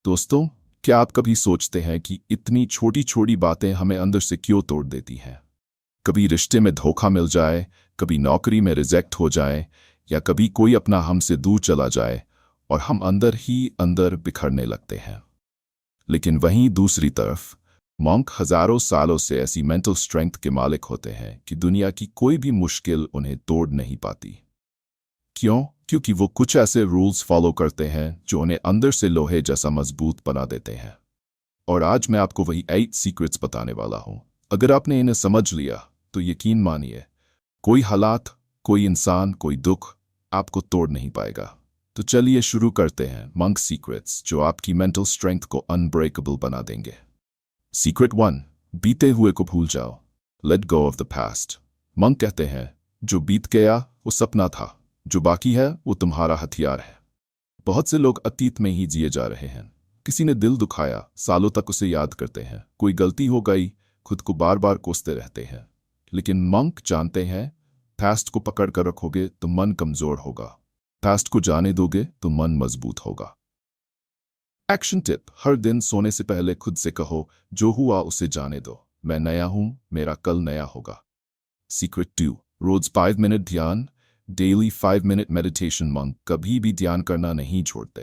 दोस्तों, क्या आप कभी सोचते हैं कि इतनी छोटी छोटी बातें हमें अंदर से क्यों तोड़ देती हैं? कभी रिश्ते में धोखा मिल जाए, कभी नौकरी में रिजेक्ट हो जाए, या कभी कोई अपना हमसे दूर चला जाए और हम अंदर ही अंदर बिखरने लगते हैं। लेकिन वहीं दूसरी तरफ मॉन्क हजारों सालों से ऐसी मेंटल स्ट्रेंथ के मालिक होते हैं कि दुनिया की कोई भी मुश्किल उन्हें तोड़ नहीं पाती। क्यों? क्योंकि वो कुछ ऐसे रूल्स फॉलो करते हैं जो उन्हें अंदर से लोहे जैसा मजबूत बना देते हैं। और आज मैं आपको वही 8 सीक्रेट्स बताने वाला हूं। अगर आपने इन्हें समझ लिया तो यकीन मानिए, कोई हालात, कोई इंसान, कोई दुख आपको तोड़ नहीं पाएगा। तो चलिए शुरू करते हैं मंक सीक्रेट्स जो आपकी मेंटल स्ट्रेंथ को अनब्रेकेबल बना देंगे। सीक्रेट 1, बीते हुए को भूल जाओ। Let go of the past. Monk कहते हैं जो बीत गया वो सपना था, जो बाकी है वो तुम्हारा हथियार है। बहुत से लोग अतीत में ही जिए जा रहे हैं। किसी ने दिल दुखाया, सालों तक उसे याद करते हैं। कोई गलती हो गई, खुद को बार बार कोसते रहते हैं। लेकिन मंक जानते हैं, पास्ट को पकड़ कर रखोगे तो मन कमजोर होगा, पास्ट को जाने दोगे तो मन मजबूत होगा। एक्शन टिप, हर दिन सोने से पहले खुद से कहो, जो हुआ उसे जाने दो, मैं नया हूं, मेरा कल नया होगा। सीक्रेट 2, रोज 5 मिनट ध्यान। Daily 5 minute meditation. मंक कभी भी ध्यान करना नहीं छोड़ते।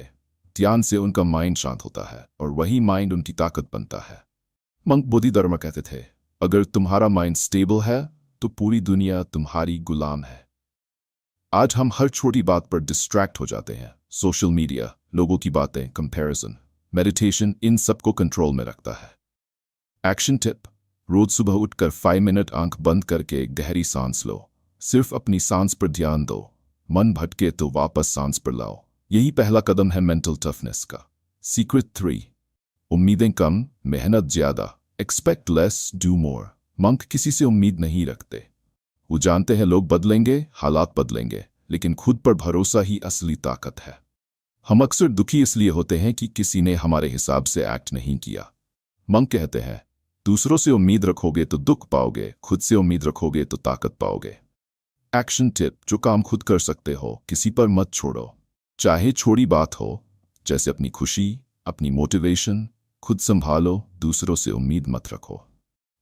ध्यान से उनका माइंड शांत होता है और वही माइंड उनकी ताकत बनता है। मंक बोधिधर्मा कहते थे, अगर तुम्हारा माइंड स्टेबल है तो पूरी दुनिया तुम्हारी गुलाम है। आज हम हर छोटी बात पर डिस्ट्रैक्ट हो जाते हैं। सोशल मीडिया, लोगों की बातें, कंपैरिजन। मेडिटेशन इन सबको कंट्रोल में रखता है। एक्शन टिप, रोज सुबह उठकर 5 मिनट आंख बंद करके गहरी सांस लो। सिर्फ अपनी सांस पर ध्यान दो। मन भटके तो वापस सांस पर लाओ। यही पहला कदम है मेंटल टफनेस का। सीक्रेट 3, उम्मीदें कम, मेहनत ज्यादा। Expect less, do more. Monk किसी से उम्मीद नहीं रखते। वो जानते हैं लोग बदलेंगे, हालात बदलेंगे, लेकिन खुद पर भरोसा ही असली ताकत है। हम अक्सर दुखी इसलिए होते हैं कि किसी ने हमारे हिसाब से एक्ट नहीं किया। मंक कहते हैं, दूसरों से उम्मीद रखोगे तो दुख पाओगे, खुद से उम्मीद रखोगे तो ताकत पाओगे। एक्शन टिप, जो काम खुद कर सकते हो किसी पर मत छोड़ो। चाहे छोटी बात हो, जैसे अपनी खुशी, अपनी मोटिवेशन, खुद संभालो, दूसरों से उम्मीद मत रखो।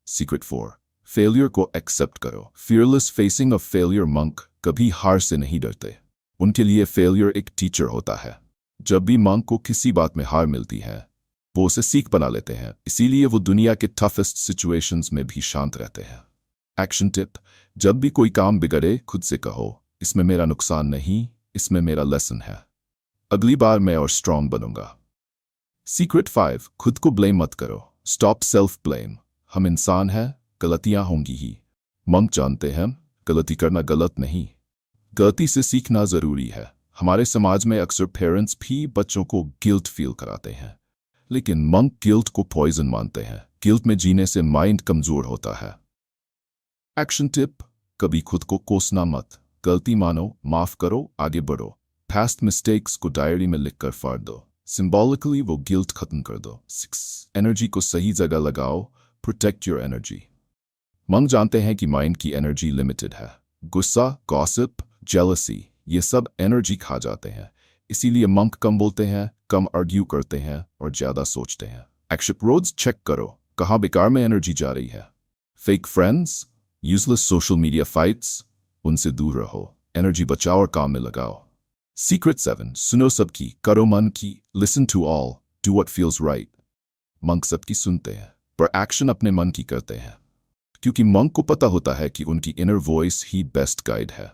सीक्रेट 4, फेलियर को एक्सेप्ट करो। Fearless facing of failure. Monk कभी हार से नहीं डरते। उनके लिए फेलियर एक टीचर होता है। जब भी मंक को किसी बात में हार मिलती है, वो उसे सीख बना लेते हैं। इसीलिए वो दुनिया के टफेस्ट सिचुएशंस में भी शांत रहते हैं। एक्शन टिप, जब भी कोई काम बिगड़े खुद से कहो, इसमें मेरा नुकसान नहीं, इसमें मेरा लेसन है। अगली बार मैं और स्ट्रांग बनूंगा। सीक्रेट 5, खुद को ब्लेम मत करो। Stop self blame. हम इंसान हैं, गलतियां होंगी ही। मंक जानते हैं गलती करना गलत नहीं, गलती से सीखना जरूरी है। हमारे समाज में अक्सर पेरेंट्स भी बच्चों को गिल्ट फील कराते हैं, लेकिन मंक गिल्ट को पॉइजन मानते हैं। गिल्ट में जीने से माइंड कमजोर होता है। एक्शन टिप, कभी खुद को कोसना मत। गलती मानो, माफ करो, आगे बढ़ो। पास्ट मिस्टेक्स को डायरी में लिखकर फाड़ दो। सिंबॉलिकली वो गिल्ट खत्म कर दो। 6, एनर्जी को सही जगह लगाओ। Protect your energy. मंक जानते हैं कि माइंड की एनर्जी लिमिटेड है। गुस्सा, गॉसिप, जेलसी, ये सब एनर्जी खा जाते हैं। इसीलिए मंक कम बोलते हैं, कम आर्ग्यू करते हैं और ज्यादा सोचते हैं। एक्शन, रोज चेक करो कहाँ बेकार में एनर्जी जा रही है। Fake friends, useless social media fights, उनसे दूर रहो। एनर्जी बचाओ और काम में लगाओ। सीक्रेट 7, सुनो सबकी, करो मन की। Listen to all, do what feels right. मंक सबकी सुनते हैं पर एक्शन अपने मन की करते हैं, क्योंकि मंक को पता होता है कि उनकी इनर वॉइस ही बेस्ट गाइड है।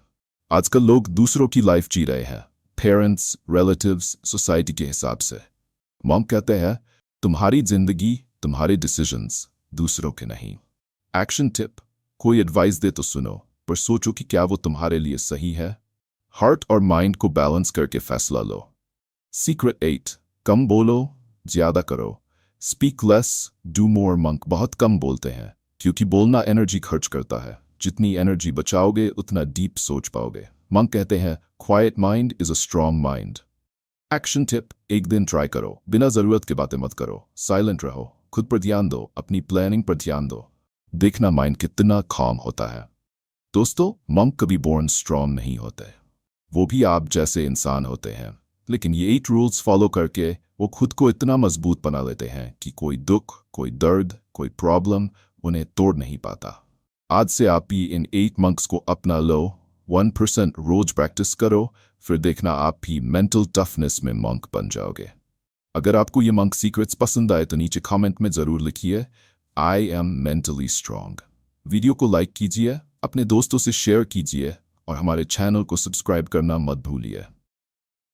आजकल लोग दूसरों की लाइफ जी रहे हैं, पेरेंट्स, रिलेटिव्स, सोसाइटी के हिसाब से। मंक कहते हैं, तुम्हारी जिंदगी, तुम्हारे डिसीजंस, दूसरों के नहीं। एक्शन टिप, कोई एडवाइस दे तो सुनो, पर सोचो कि क्या वो तुम्हारे लिए सही है। हार्ट और माइंड को बैलेंस करके फैसला लो। सीक्रेट 8, कम बोलो, ज्यादा करो। Speak less, do more. Monk बहुत कम बोलते हैं क्योंकि बोलना एनर्जी खर्च करता है। जितनी एनर्जी बचाओगे उतना डीप सोच पाओगे। मंक कहते हैं, quite mind is a strong mind. Action tip, एक दिन ट्राई करो, बिना जरूरत के बातें मत करो। साइलेंट रहो, खुद पर ध्यान दो, अपनी प्लानिंग पर ध्यान दो। देखना माइंड कितना काम होता है। दोस्तों, मंक कभी बोर्न स्ट्रांग नहीं होते। वो भी आप जैसे इंसान होते हैं, लेकिन ये 8 रूल्स फॉलो करके वो खुद को इतना मजबूत बना लेते हैं कि कोई दुख, कोई दर्द, कोई प्रॉब्लम उन्हें तोड़ नहीं पाता। आज से आप भी इन 8 मंक्स को अपना लो। 1% रोज प्रैक्टिस करो, फिर देखना आप भी मेंटल टफनेस में मंक बन जाओगे। अगर आपको ये मंक सीक्रेट्स पसंद आए तो नीचे कमेंट में ज़रूर लिखिए I am mentally strong. Video को लाइक कीजिए, अपने दोस्तों से शेयर कीजिए और हमारे चैनल को सब्सक्राइब करना मत भूलिए।